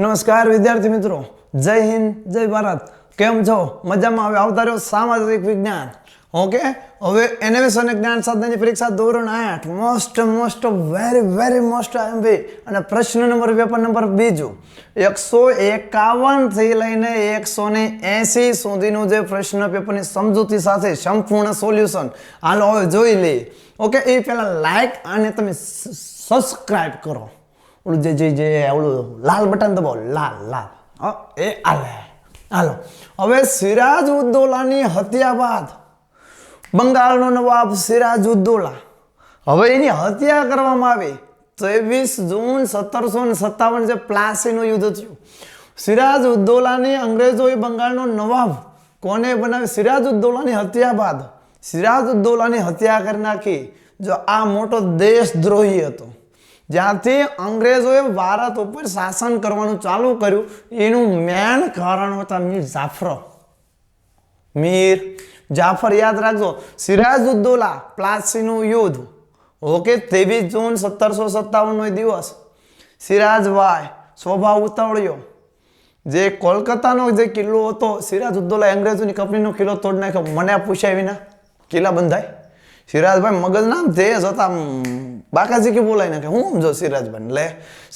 નમસ્કાર વિદ્યાર્થી મિત્રો, જય હિન્દ, જય ભારત. કેમ છો? મજામાં? હવે આવતા રહ્યો સામાજિક વિજ્ઞાન. ઓકે, હવે એનિમેશન જ્ઞાન સાધનની પરીક્ષા ધોરણ 8 મોસ્ટ વેરી મોસ્ટ એમવી અને પ્રશ્ન નંબર પેપર નંબર બીજું 151 થી લઈને 180 સુધીનું જે પ્રશ્ન પેપરની સમજૂતી સાથે સંપૂર્ણ સોલ્યુશન હાલો હવે જોઈ લઈએ. ઓકે, એ પહેલા લાઈક અને તમે સબસ્ક્રાઇબ કરો. ઓલું જે ઓલું લાલ બટન દબાવો, લાલ એ હાલો. હવે સિરાજ ઉદ્દૌલાની હત્યા બાદ બંગાળનો નવાબ સિરાજ ઉદ્દૌલા, હવે એની હત્યા કરવામાં આવી 23 જૂન 1757 જે પ્લાસીનું યુદ્ધ થયું. સિરાજ ઉદ્દૌલાની અંગ્રેજોએ બંગાળનો નવાબ કોને બનાવી? સિરાજ ઉદ્દૌલાની હત્યા બાદ સિરાજ ઉદ્દૌલાની હત્યા કરી નાખી. જો આ મોટો દેશદ્રોહી હતો, જ્યાંથી અંગ્રેજોએ ભારત ઉપર શાસન કરવાનું ચાલુ કર્યું, એનું મેન કારણ હતા મીર જાફર. યાદ રાખજો, સિરાજ ઉદ્દૌલા, પ્લાસીનું યુદ્ધ. ઓકે, 23 જૂન 1757 નો દિવસ. સિરાજભાઈ સ્વભાવ ઉતાવળ્યો, જે કોલકાતાનો જે કિલ્લો હતો, સિરાજ ઉદ્દૌલા અંગ્રેજોની કંપનીનો કિલ્લો તોડ નાખ્યો. મને પૂછ્યા વિના કિલ્લા બંધાય? સિરાજભાઈ મગજ નામ તેજ હતા, બાકાજી કે બોલાય નાખે. હું સમજો સિરાજભાઈ, એટલે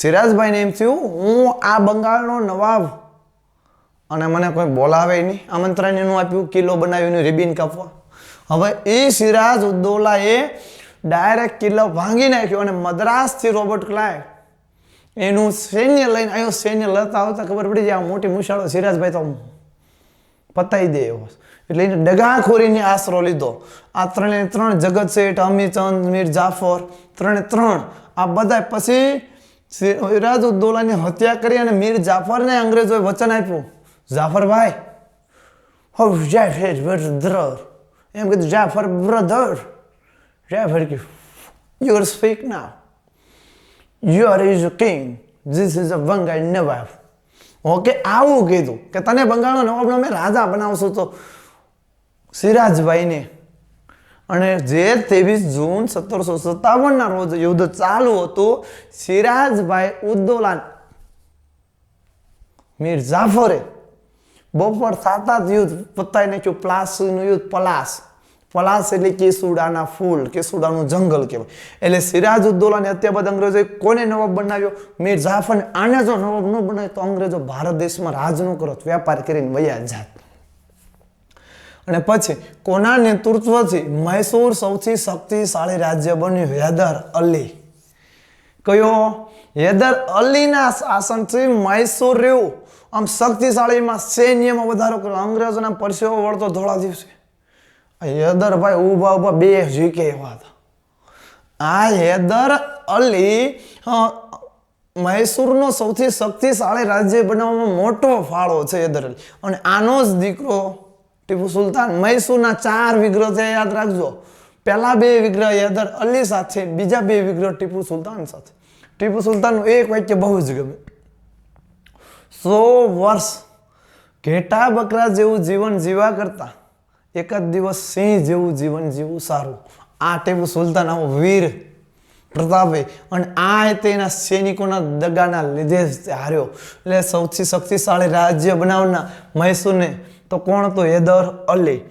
સિરાજભાઈને એમ થયું હું આ બંગાળનો નવાબ અને મને કોઈ બોલાવે નહીં, આમંત્રણ એનું આપ્યું, કિલ્લો બનાવ્યું, રિબિન કાપવા. હવે એ સિરાજ ઉદ્દૌલાએ ડાયરેક્ટ કિલ્લો ભાંગી નાખ્યો અને મદ્રાસથી રોબર્ટ ક્લાઇવ એનું સૈન્ય લઈને આવ્યો. સૈન્ય લેતા આવતા ખબર પડી જાય મોટી મુશાળો સિરાજભાઈ તો પતાવી દે એવો, એટલે એને ડગાખોરીને આશરો લીધો. આ ત્રણ જગત શેઠ, અમીચંદ, મીર જાફર, ત્રણ આ બધા પછી સિરાજ ઉદ્દૌલાની હત્યા કરી અને મીર જાફરને અંગ્રેજોએ વચન આપ્યું, જાફરભાઈ એમ કીધું, જાફર બ્રધર, જાફર કે you are speak now, you are is king, this is a Bengal nawab. Okay, આવું કીધું કે તને બંગાળનો નવાબનો મેં રાજા બનાવશું. તો સિરાજભાઈને અને જે 23 જૂન 1757 ના રોજ યુદ્ધ ચાલુ હતું, સિરાજભાઈ ઉદ્દૌલા મીર જાફરે બપોર થતા જ યુદ્ધ પતાવી નાખ્યું. પ્લાસીનું યુદ્ધ. પલાસ એટલે કેસુડાના ફૂલ, કેસુડાનું જંગલ કહેવાય. એટલે સિરાજ ઉદ્દૌલાની હત્યા બાદ અંગ્રેજોએ કોને નવાબ બનાવ્યો? મીર જાફરને. આને જો નવાબ ન બનાવે તો અંગ્રેજો ભારત દેશમાં રાજ ન કરો, વેપાર કરીને વયા જાત. અને પછી કોના નેતૃત્વથી મૈસૂર સૌથી શક્તિશાળી રાજ્ય બન્યું? હૈદર અલી. કયો? હૈદર અલીના શાસનથી મૈસૂર રહ્યું આમ શક્તિશાળીમાં, સૈન્યમાં વધારો કર્યો. અંગ્રેજોના પરસેવો વળતો ધોળા દિવસે હૈદરભાઈ ઉભા બે ઝીકે એવા હતા. આ હૈદર અલી મૈસૂરનો સૌથી શક્તિશાળી રાજ્ય બનાવવામાં મોટો ફાળો છે હૈદર અલી. અને આનો જ દીકરો ટીપુ સુલતાન. મૈસૂરના 4 વિગ્રહ છે, યાદ રાખજો. પહેલા 2 વિગ્રહ હૈદર અલી સાથે, બીજા 2 વિગ્રહ ટીપુ સુલતાન સાથે. ટીપુ સુલતાનનું એક વાક્ય બહુ જ ગમે, 100 વર્ષ ઘેટા બકરા જેવું જીવન જીવા કરતા એક જ દિવસ સિંહ જેવું જીવન જીવવું સારું. આ ટીપુ સુલતાન આવો વીર પ્રતાપે, અને આ તેના સૈનિકોના દગાના લીધે જ હાર્યો. એટલે સૌથી શક્તિશાળી રાજ્ય બનાવનાર મૈસૂરને તો કોણ હતું? હૈદર અલી.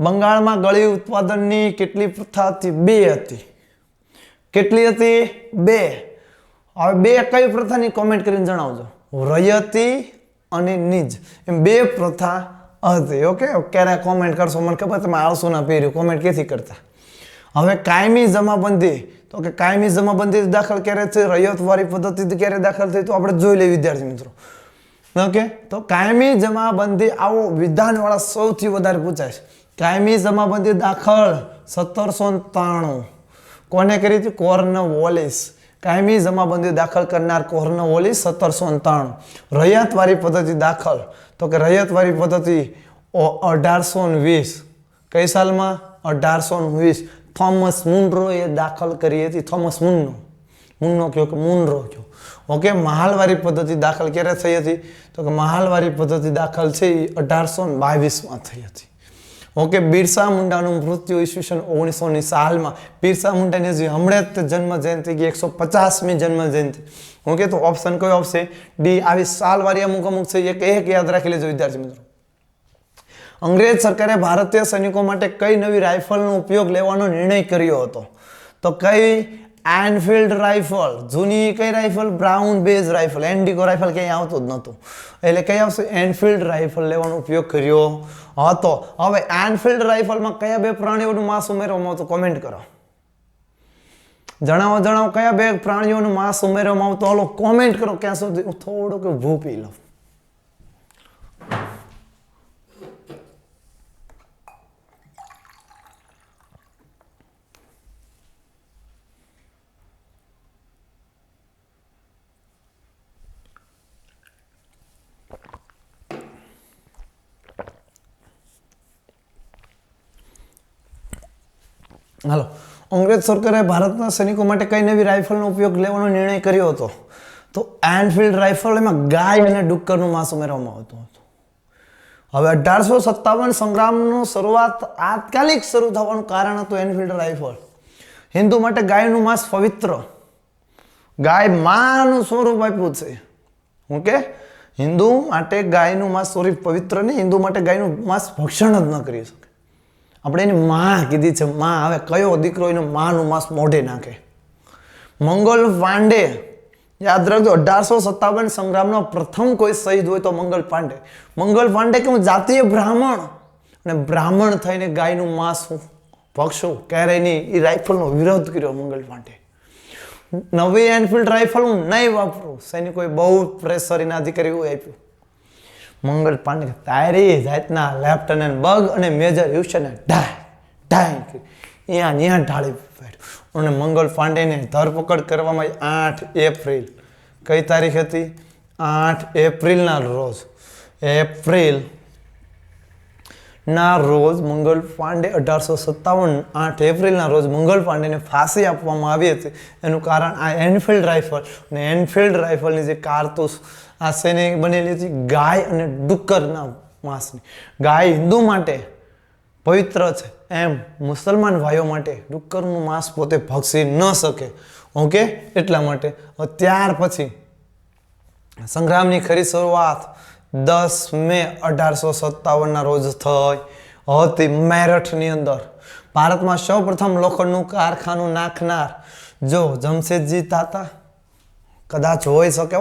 બંગાળમાં ગળી ઉત્પાદનની કેટલી પ્રથા હતી? 2 હતી. કેટલી હતી? 2. હવે 2 કઈ પ્રથાની કોમેન્ટ કરીને જણાવજો. રયતી અને નિજ, એમ 2 પ્રથા હતી. ઓકે, ક્યારે કોમેન્ટ કરશો મને ખબર, તમે આવશો ના પહેર્યું કોમેન્ટ ક્યાંથી કરતા. હવે કાયમી જમાબંધી, તો કે કાયમી જમાબંધી દાખલ ક્યારે થઈ? રયતવાળી પદ્ધતિ ક્યારે દાખલ થઈ? તો આપણે જોઈ લઈએ વિદ્યાર્થી મિત્રો. ઓકે, તો કાયમી જમાબંધી આવો વિધાનવાળા સૌથી વધારે પૂછાય છે. કાયમી જમાબંધી દાખલ 1793 કોને કરી હતી? કોર્નવોલિસ. કાયમી જમાબંધી દાખલ કરનાર કોર્નવોલિસ 1793. રયતવાળી પદ્ધતિ દાખલ, તો કે રયતવાળી પદ્ધતિ 1820. કઈ સાલમાં? 1820. થોમસ મુનરોએ દાખલ કરી હતી. થોમસ મુન્નો કયો કે મુનરો કયો. ઓકે, મહાલવારી પદ્ધતિ દાખલ ક્યારે થઈ હતી? તો કે મહાલવારી પદ્ધતિ દાખલ છે એ 1822 માં થઈ હતી. ઓકે, બિરસા મુંડાનું મૃત્યુ ઈસવીસન 1900ની સાલમાં. બિરસા મુંડાની હજી હમણાં જ જન્મ જયંતિ કે 150મી જન્મ જયંતિ. ઓકે, તો ઓપ્શન કયો આવશે? ડી. આવી સાલવારી અમુક છે, એક યાદ રાખી લેજો વિદ્યાર્થી મિત્રો. અંગ્રેજ સરકારે ભારતીય સૈનિકો માટે કઈ નવી રાઇફલનો ઉપયોગ લેવાનો નિર્ણય કર્યો હતો? તો કઈ? Enfield rifle. જૂની કઈ રાઇફલ? Brown Bess rifle. એન્ડિગો રાઇફલ ક્યાંય આવતું જ નહોતું, એટલે કઈ આવશે? એનફિલ્ડ રાઇફલ લેવાનો ઉપયોગ કર્યો હતો. હવે એનફિલ્ડ રાઇફલમાં કયા બે પ્રાણીઓનું માંસ ઉમેરવામાં આવતું? કોમેન્ટ કરો, જણાવો કયા બે પ્રાણીઓનું માંસ ઉમેરવામાં આવતું? હાલો કોમેન્ટ કરો. ક્યાં સુધી હું થોડુંક ઊભું પી લઉં. હાલો, અંગ્રેજ સરકારે ભારતના સૈનિકો માટે કઈ નવી રાઇફલનો ઉપયોગ લેવાનો નિર્ણય કર્યો હતો? તો એનફિલ્ડ રાઇફલ. એમાં ગાય અને ડુક્કરનું માંસ ઉમેરવામાં આવતું હતું. હવે 1857 સંગ્રામનો શરૂઆત તાત્કાલિક શરૂ થવાનું કારણ હતું એનફિલ્ડ રાઇફલ. હિન્દુ માટે ગાયનું માંસ પવિત્ર. ગાય માનું સ્વરૂપ આપ્યું છે. ઓકે, હિન્દુ માટે ગાયનું માંસ સ્વરૂપ પવિત્ર નહીં. હિન્દુ માટે ગાયનું માંસ ભક્ષણ જ ન કરી શકે. આપણે એની માં કીધી છે, માં. હવે કયો દીકરો એનું માનું માંસ મોઢે નાખે? મંગલ પાંડે. યાદ રાખજો, 1857 સંગ્રામનો પ્રથમ કોઈ શહીદ હોય તો મંગલ પાંડે. મંગલ પાંડે કે હું જાતીય બ્રાહ્મણ, અને બ્રાહ્મણ થઈને ગાયનું માંસ હું ભક્ષું ક્યારેય નહીં, એ રાઇફલનો વિરોધ કર્યો મંગલ પાંડે. નવી એનફિલ્ડ રાઇફલ હું નહીં વાપરું. સૈનિકોએ બહુ પ્રેશર એના અધિકારીઓ આપ્યું. મંગલ પાંડે તારી જાતના લેફ્ટનન્ટ બગ અને મેજર હ્યુસને ઢાઈ ત્યાં ઢાળી પાડ્યું. અને મંગલ પાંડેને ધરપકડ કરવામાં આવી 8 એપ્રિલ. કઈ તારીખ હતી? 8 એપ્રિલના રોજ. ના રોજ મંગલ પાંડે 1857 8 એપ્રિલના રોજ મંગલ પાંડેને ફાંસી આપવામાં આવી હતી. એનું કારણ આ એનફિલ્ડ રાઇફલ. અને એનફિલ્ડ રાઇફલની જે કારતૂસ આ શેની બનેલી હતી? ગાય અને ડુક્કરના માંસની. ગાય હિન્દુ માટે પવિત્ર છે, એમ મુસલમાન ભાઈઓ માટે ડુક્કરનું માંસ પોતે ભક્ષી ન શકે. ઓકે, એટલા માટે ત્યાર પછી સંગ્રામની ખરી શરૂઆત 10 મે 1857ના રોજ થઈ હતી મેરઠની અંદર. ભારતમાં સૌ પ્રથમ લોખંડનું કારખાનું નાખનાર જો જમશેદજી તાતા કદાચ હોઈ શકે.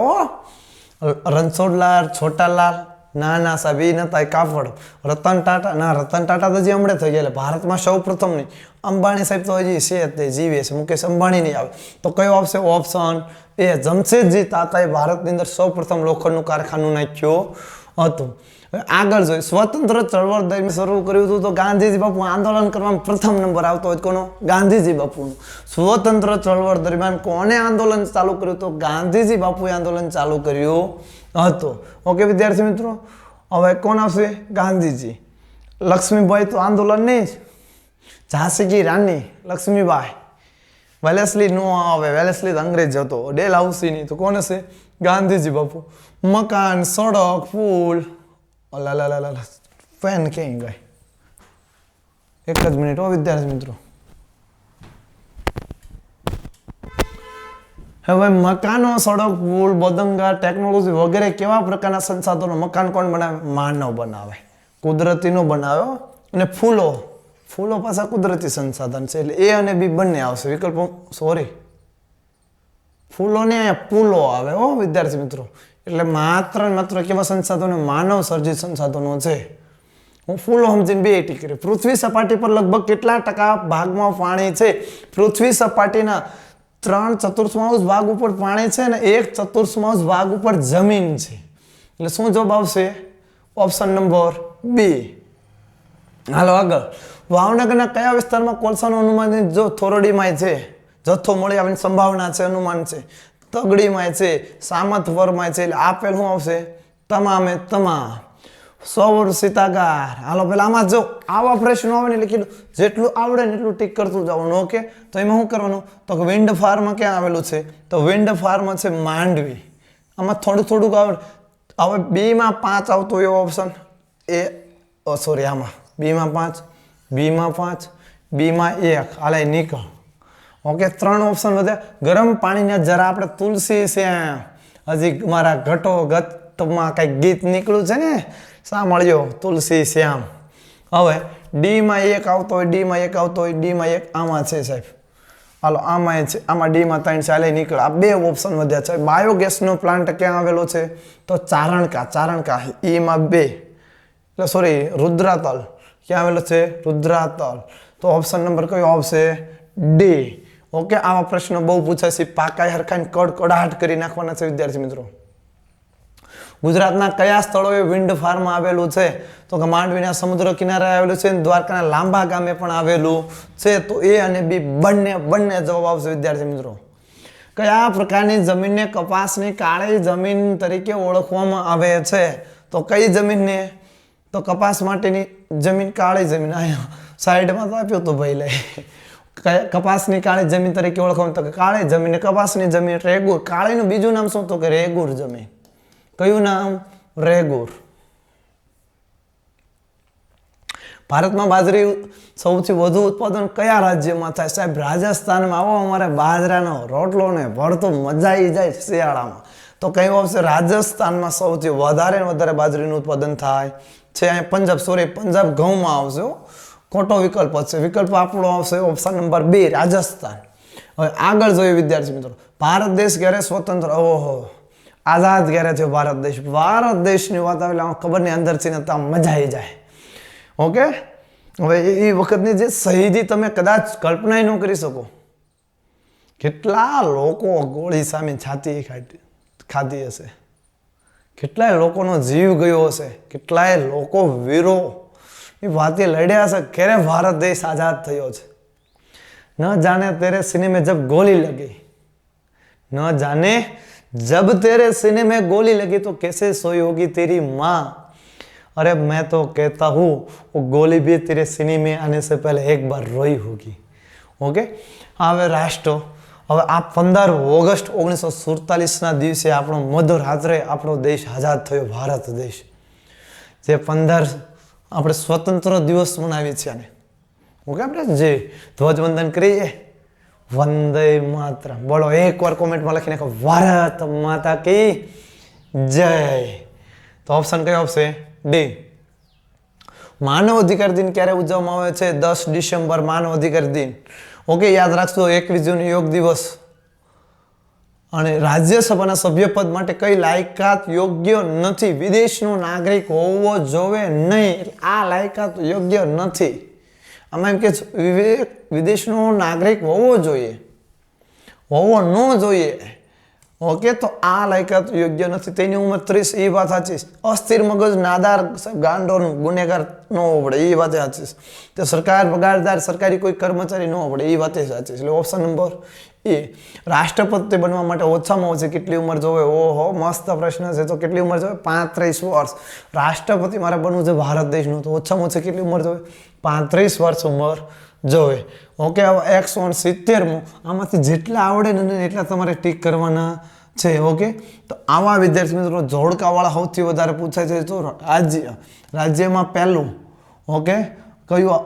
રણછોડલાલ, છોટાલાલ, ના સાહેબ એ નતા. કાપડ રતન ટાટા. ના, રતન ટાટા તો હજી હમણાં થઈ ગયા. ભારતમાં સૌ પ્રથમ નહીં. અંબાણી સાહેબ તો હજી છે, તે જીવે છે. મુકેશ અંબાણી નહીં આવે. તો કયો આવશે? Option A. જમશેદજી તાતાએ ભારતની અંદર સૌ પ્રથમ લોખંડનું કારખાનું નાખ્યું હતું. આગળ જોઈએ, સ્વતંત્ર ચળવળ દરમિયાન શરૂ કર્યું હતું તો ગાંધીજી બાપુ આંદોલન કરવામાં પ્રથમ નંબર આવતો હોય કોનો? ગાંધીજી બાપુનું. સ્વતંત્ર ચળવળ દરમિયાન કોને આંદોલન ચાલુ કર્યું? તો ગાંધીજી બાપુએ આંદોલન ચાલુ કર્યું હતું. ઓકે વિદ્યાર્થી મિત્રો, હવે કોણ આવશે? ગાંધીજી. લક્ષ્મીબાઈ તો આંદોલન નહીં જ. ઝાંસી કી રાની લક્ષ્મીબાઈ. વેલેસ્લી નો આવે, વેલેસ્લી અંગ્રેજ હતો. ડેલ હાઉસી નહીં, તો કોણ હશે? ગાંધીજી બાપુ. મકાન, સડક, પુલ. ફેન ક્યાંય ગઈ? એક જ મિનિટ હો વિદ્યાર્થી મિત્રો. હવે મકાનો, સડક, પુલ, બદંગા, ટેકનોલોજી વગેરે કેવા પ્રકારના સંસાધનો મકાન કોણ બનાવે? માનવ બનાવે. કુદરતીનો બનાવ્યો. અને ફૂલો પાછા કુદરતી સંસાધન છે, એટલે એ અને બી બંને આવશે. વિકલ્પ ફૂલો ને પુલો આવે હો વિદ્યાર્થી મિત્રો. એટલે માત્ર કેવા સંસાધનો? માનવ સર્જિત સંસાધનો છે. હું ફૂલો સમજીને બે ટી કરી. પૃથ્વી સપાટી પર લગભગ કેટલા ટકા ભાગમાં પાણી છે? પૃથ્વી સપાટીના 3/4 ભાગ ઉપર પાણી છે ને 1/4 ભાગ ઉપર જમીન છે. એટલે શું જવાબ આવશે? ઓપ્શન નંબર બી. હાલો આગળ. ભાવનગરના કયા વિસ્તારમાં કોલસાનું અનુમાન જો થોરડીમાં છે? જથ્થો મળી આવવાની સંભાવના છે, અનુમાન છે. તગડીમાં છે, સામતવરમાં છે. એટલે આપેલ શું આવશે? તમામે તમામ. સૌર સીતાગાર. હાલો પેલા આમાં જો આવા પ્રશ્નો આવે ને એટલે કીધું જેટલું આવડે ને એટલું ટીક કરતું જવાનું. ઓકે, તો એમાં શું કરવાનું? તો વિન્ડ ફાર્મ ક્યાં આવેલું છે? તો વિન્ડ ફાર્મ છે માંડવી. આમાં થોડુંક આવડે. હવે બી માં 5 આવતો એવો ઓપ્શન એ સોરી આમાં બી માં 5, બી માં 5, બી માં 1, હાલે નીકળ. ઓકે, 3 ઓપ્શન વધ્યા. ગરમ પાણીના જરા આપણે તુલસી શ્યામ, હજી મારા ઘટો ગતમાં કઈ ગીત નીકળ્યું છે ને, સાંભળ્યો તુલસી શ્યામ. હવે ડી માં 1 આવતો હોય, ડી માં 1 આવતો હોય, ડી માં 1 આમાં છે સાહેબ. હાલો આમાં છે, આમાં ડી માં 3 ચાલે નીકળ. આ 2 ઓપ્શન વધ્યા છે. બાયોગેસનો પ્લાન્ટ ક્યાં આવેલો છે? તો ચારણકા ઈ માં 2, એટલે સોરી રુદ્રાતલ ક્યાં આવેલો છે? રુદ્રાતલ. તો ઓપ્શન નંબર કયો આવશે? ડી. ઓકે, આવા પ્રશ્નો બહુ પૂછાય છે. પાકાઈ હરખાઈને કડકડાટ કરી નાખવાના છે વિદ્યાર્થી મિત્રો. ગુજરાતના કયા સ્થળોએ વિન્ડ ફાર્મ આવેલું છે? તો કે માંડવીના સમુદ્ર કિનારે આવેલું છે, દ્વારકાના લાંબા ગામે પણ આવેલું છે. તો એ અને બી બંને જવાબ આવશે વિદ્યાર્થી મિત્રો. કયા પ્રકારની જમીનને કપાસની કાળી જમીન તરીકે ઓળખવામાં આવે છે? તો કઈ જમીનને? તો કપાસ માટેની જમીન કાળી જમીન. અહીંયા સાઈડમાં તો આપ્યું હતું ભાઈ લે. કપાસની કાળી જમીન તરીકે ઓળખવામાં, તો કાળી જમીન, કપાસની જમીન રેગુર. કાળીનું બીજું નામ શું? તો કે રેગુર જમીન. કયું નામ? રેગુર. ભારતમાં બાજરી સૌથી વધુ ઉત્પાદન કયા રાજ્યમાં થાય? સાહેબ રાજસ્થાનમાં. આવો અમારે બાજરાનો રોટલો ને ભરતો મજા આવી જાય શિયાળામાં. તો કયું આવશે? રાજસ્થાનમાં સૌથી વધારે બાજરીનું ઉત્પાદન થાય છે. અહીંયા પંજાબ ઘઉંમાં આવશે. ખોટો વિકલ્પ છે. વિકલ્પ આપણો આવશે ઓપ્શન નંબર 2 રાજસ્થાન. હવે આગળ જોઈએ વિદ્યાર્થી મિત્રો. ભારત દેશ ક્યારે સ્વતંત્ર? ઓહો, આઝાદ ક્યારે થયો ભારત દેશ? ભારત દેશની વાત આવે એટલે ખબર નહીં અંદરથી ને તો મજા આવી જાય. ઓકે, હવે એ વખતની જે શહીદી તમે કદાચ કલ્પના ન કરી શકો. કેટલા લોકો ગોળી સામે છાતી ખાધી હશે, કેટલાય લોકોનો જીવ ગયો હશે, કેટલાય લોકો વીરો એ વાતે લડ્યા હશે. ક્યારે ભારત દેશ આઝાદ થયો છે? ન જાને તેરે सीने में जब गोली लगी, न जाने जब तेरे सीने में गोली लगी तो कैसे सोई होगी तेरी माँ. अरे मैं तो कहता हूँ वो गोली भी तेरे सीने में आने से पहले एक बार रोई होगी. ओके, હવે રાષ્ટ્ર. હવે આ 15 ઓગસ્ટ 1947ના દિવસે આપણો મધરાત્રે આપણો દેશ આઝાદ થયો, ભારત દેશ. જે 15 આપણે સ્વતંત્ર દિવસ મનાવીએ છીએ આને. ઓકે, આપણે જે ધ્વજવંદન કરીએ, વંદે માતરમ બોલો. એકવાર કોમેન્ટમાં લખી નાખો ભારત માતા કી જય. તો ઓપ્શન કયો આવશે? ડી. માનવ અધિકાર દિન ક્યારે ઉજવવામાં આવે છે? 10 ડિસેમ્બર માનવ અધિકાર દિન. ઓકે, યાદ રાખજો. 21 જૂન યોગ દિવસ. અને રાજ્યસભાના સભ્યપદ માટે કઈ લાયકાત યોગ્ય નથી? વિદેશનો નાગરિક હોવો જોવે નહીં. આ લાયકાત યોગ્ય નથી. આમાં એમ કે વિદેશનો નાગરિક હોવો જોઈએ, હોવો ન જોઈએ. ઓકે, તો આ લાયકાત યોગ્ય નથી. તેની ઉંમર 30, એ વાત સાચી. અસ્થિર મગજ, નાદાર, ગાંડોનું ગુનેગાર ન હોવો પડે, એ વાત સાચી. તો સરકાર પગારદાર, સરકારી કોઈ કર્મચારી ન હોવો પડે, એ વાત સાચી. એટલે ઓપ્શન નંબર એ. રાષ્ટ્રપતિ બનવા માટે ઓછામાં ઓછી કેટલી ઉંમર જોવે? ઓહો, મસ્ત પ્રશ્ન છે. તો કેટલી ઉંમર જોવે? 35 વર્ષ. રાષ્ટ્રપતિ મારે બનવું છે ભારત દેશનું, તો ઓછામાં ઓછી કેટલી ઉંમર જોવે? 35 વર્ષ ઉંમર જોવે. ઓકે, હવે 170 આમાંથી જેટલા આવડે ને એટલા તમારે ટીક કરવાના છે. ઓકે, તો આવા વિદ્યાર્થી મિત્રો જોડકાવાળા સૌથી વધારે પૂછાય છે. તો રાજ્યમાં પહેલું. ઓકે, કયું?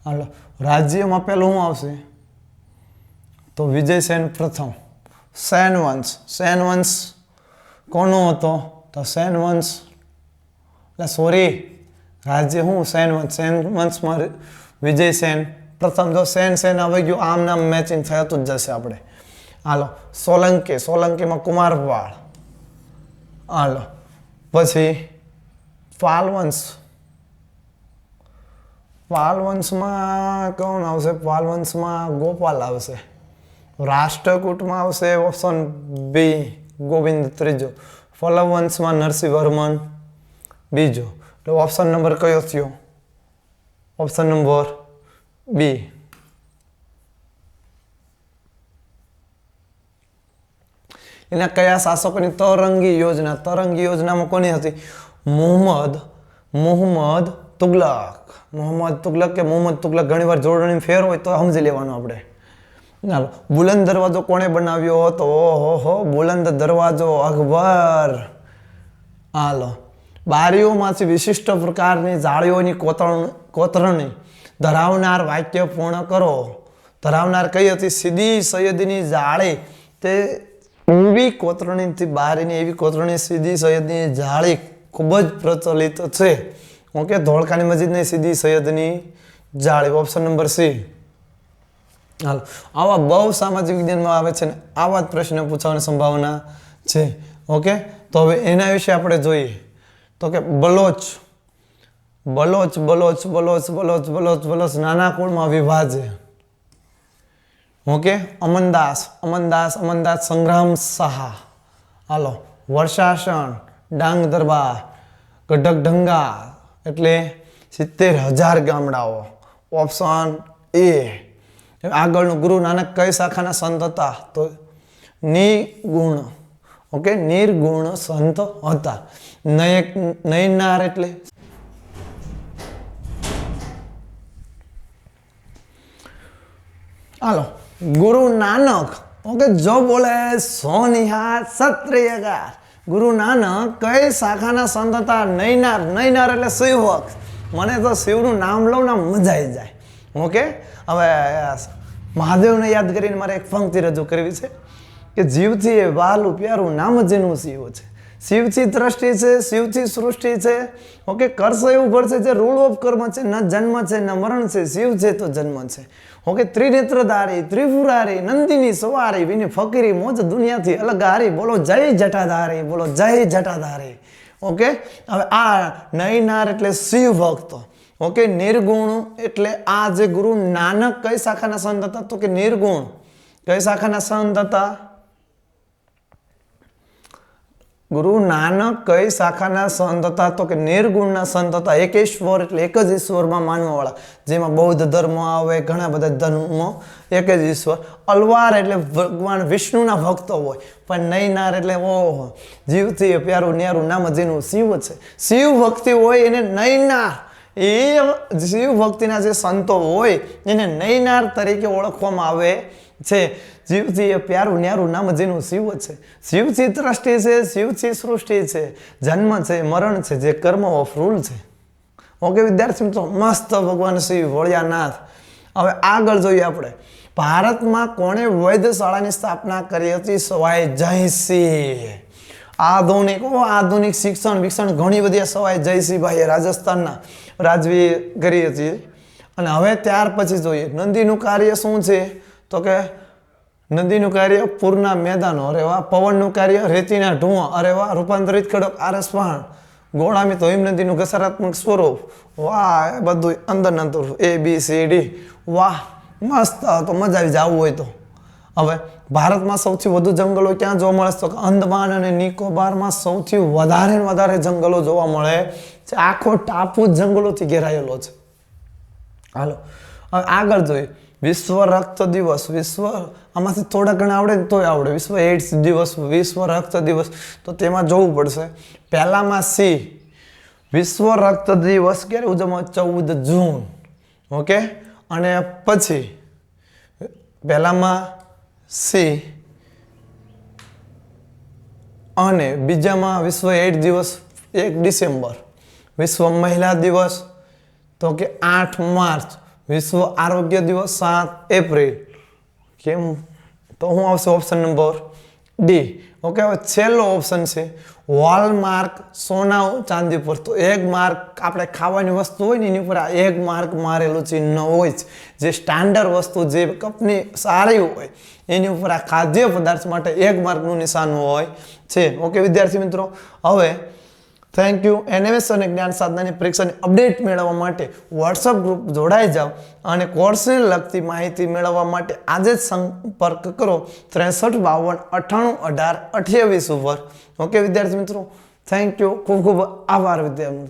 હાલો, રાજ્યમાં પહેલું શું આવશે? તો વિજયસેન પ્રથમ. સેનવંશ કોનો હતો? તો સેનવંશ, એટલે સોરી રાજ્ય હું સેનવંશમાં વિજયસેન પ્રથમ. જો સેન આવી ગયું, આમ નામ મેચિંગ થતું જ જશે આપણે. હાલો, સોલંકીમાં કુમારપાળ. હાલો, પછી પાલવંશમાં કોણ આવશે? પાલવંશમાં ગોપાલ આવશે. રાષ્ટ્રકૂટમાં આવશે ઓપ્શન બી ગોવિંદ ત્રીજો. ફલવંશમાં નરસિંહવર્મન બીજો. એટલે ઓપ્શન નંબર કયો થયો? Option number B. એના કયા શાસકોની તરંગી યોજનામાં કોની હતી? મુહમ્મદ તુગલક. મુહમ્મદ તુગલક ઘણી વાર જોડણી ફેર હોય તો સમજી લેવાનું આપણે. ચાલો, બુલંદ દરવાજો કોણે બનાવ્યો હતો? ઓહો, બુલંદ દરવાજો અકબર. હાલો, બારીઓમાંથી વિશિષ્ટ પ્રકારની જાળીઓની કોતરણી ધરાવનાર વાક્ય પૂર્ણ કરો. ધરાવનાર કઈ હતી? સીદી સૈયદની જાળી. તે એવી કોતરણીથી બારીની એવી કોતરણી સીદી સૈયદની જાળી ખૂબ જ પ્રચલિત છે. ઓકે, ધોળકાની મસ્જિદની સીદી સૈયદની જાળી. Option number C. હાલો, આવા બહુ સામાજિક વિજ્ઞાનમાં આવે છે ને આવા જ પ્રશ્ન પૂછવાની સંભાવના છે. ઓકે, તો હવે એના વિશે આપણે જોઈએ તો કે બલોચ બલોચ બલોચ બલોચ બલોચ બલોચ બલોચ નાના કુળમાં વિભાજ્ય. ઓકે, અમનદાસ અમનદાસ અમનદાસ સંગ્રામ શાહ. હાલો, વર્ષાસન ડાંગ દરબાર ગઢક ઢંગા એટલે 70,000 ગામડાઓ. Option A. આગળનું ગુરુ નાનક કઈ શાખાના સંત હતા? તો નિર્ગુણ. ઓકે, નિર્ગુણ સંત હતા. નયનાર એટલે હાલો, ગુરુ નાનક. ઓકે, જો બોલે સોનિહાર સત્રિયગાર. ગુરુ નાનક કઈ શાખાના સંત હતા? નયનાર. નયનાર એટલે શિવભક્ત. મને તો શિવનું નામ લઉં ને મજા આવી જાય. ઓકે, હવે મહાદેવને યાદ કરીને મારે એક પંક્તિ રજૂ કરવી છે કે જીવથી એ વાલું પ્યારું નામ જેનું શિવ છે. શિવથી દ્રષ્ટિ છે, શિવથી સૃષ્ટિ છે. ઓકે, કરશે એવું ભળશે જે રૂલ ઓફ કર્મ છે. ન જન્મ છે ન મરણ છે, શિવ છે તો જન્મ છે. ઓકે, ત્રિનેત્રધારી ત્રિપુરારી નંદિની સવારી વિની ફકીરી મોજ દુનિયાથી અલગ હારી. બોલો જય જટાધારી, બોલો જય જટાધારી. ઓકે, હવે આ નયનાર એટલે શિવ ભક્તો. ઓકે, નિર્ગુણ એટલે આ જે ગુરુ નાનક કઈ શાખાના સંત હતા? તો કે નિર્ગુણ. કઈ શાખાના સંત હતા? ગુરુ નાનક કઈ શાખાના સંત હતા? તો કે નિર્ગુણના સંત હતા. એકેશ્વર એટલે એક જ ઈશ્વરમાં માનવા વાળા, જેમાં બૌદ્ધ ધર્મ આવે, ઘણા બધા ધર્મો. એક જ ઈશ્વર. અલવાર એટલે ભગવાન વિષ્ણુના ભક્તો હોય. પણ નયનાર એટલે ઓહો, જીવથી પ્યારું ન્યારું નામ જેનું શિવ છે. શિવ ભક્તિ હોય એને નયનાર. એ શિવ ભક્તિના જે સંતો હોય એને નયનાર તરીકે ઓળખવામાં આવે છે. શિવથી એ પ્યારું ન્યારું નામ જેનું શિવ છે. શિવથી દ્રષ્ટિ છે, શિવથી સૃષ્ટિ છે, જન્મ છે, મરણ છે, જે કર્મ ઓફ રૂલ છે. ઓકે વિદ્યાર્થી મિત્રો, મસ્ત ભગવાન શિવ ભોળિયાનાથ. હવે આગળ જોઈએ આપણે. ભારતમાં કોણે વૈદ્યશાળાની સ્થાપના કરી હતી? સવાઈ જયસિંહ. આધુનિક શિક્ષણ ઘણી બધી સવાઈ જયસિંહભાઈએ રાજસ્થાનના રાજવી કરી હતી. અને હવે ત્યાર પછી જોઈએ નંદીનું કાર્ય શું છે? તો કે નદીનું કાર્ય પૂરના મેદાનો, અરે વાહ. પવનનું કાર્ય રેતીના ઢૂંવા, અરે વાહ. રૂપાંતરિત ખડક આરસ પહાણ. ગોળામી તો હિમનદીનું ઘસારાત્મક સ્વરૂપ, વાહ. એ બધું અંદર ABCD, વાહ મસ્ત. તો મજા આવી જવું હોય તો. હવે ભારતમાં સૌથી વધુ જંગલો ક્યાં જોવા મળે? તો અંદમાન અને નિકોબારમાં સૌથી વધારે જંગલો જોવા મળે છે. આખો ટાપુ જંગલોથી ઘેરાયેલો છે. હાલો, હવે આગળ જોઈએ. વિશ્વ રક્ત દિવસ. આમાંથી થોડા ઘણા આવડે ને તોય આવડે. વિશ્વ એઇડ્સ દિવસ, વિશ્વ રક્ત દિવસ, તો તેમાં જોવું પડશે. પહેલામાં સી. વિશ્વ રક્ત દિવસ ક્યારે ઉજવવામાં? 14 જૂન. ઓકે, અને પછી પહેલામાં સી અને બીજામાં વિશ્વ એઇડ્સ દિવસ 1 ડિસેમ્બર. વિશ્વ મહિલા દિવસ તો કે 8 માર્ચ. વિશ્વ આરોગ્ય દિવસ 7 એપ્રિલ. કેમ? તો શું આવશે? Option number D. ઓકે, હવે છેલ્લો ઓપ્શન છે હોલમાર્ક સોના ચાંદી પર. તો એક માર્ક આપણે ખાવાની વસ્તુ હોય ને એની ઉપર આ એક માર્ક મારેલું ચિહ્ન હોય છે. જે સ્ટાન્ડર્ડ વસ્તુ, જે કંપની સારી હોય એની ઉપર આ ખાદ્ય પદાર્થ માટે એક માર્કનું નિશાન હોય છે. ઓકે વિદ્યાર્થી મિત્રો, હવે થેન્ક યુ. NMS અને જ્ઞાન સાધનાની પરીક્ષાની અપડેટ મેળવવા માટે વોટ્સઅપ ગ્રુપ જોડાઈ જાઓ અને કોર્સને લગતી માહિતી મેળવવા માટે આજે જ સંપર્ક કરો 63 52 98 18 28 ઉપર. ઓકે વિદ્યાર્થી મિત્રો, થેન્ક યુ. ખૂબ ખૂબ આભાર વિદ્યાર્થી.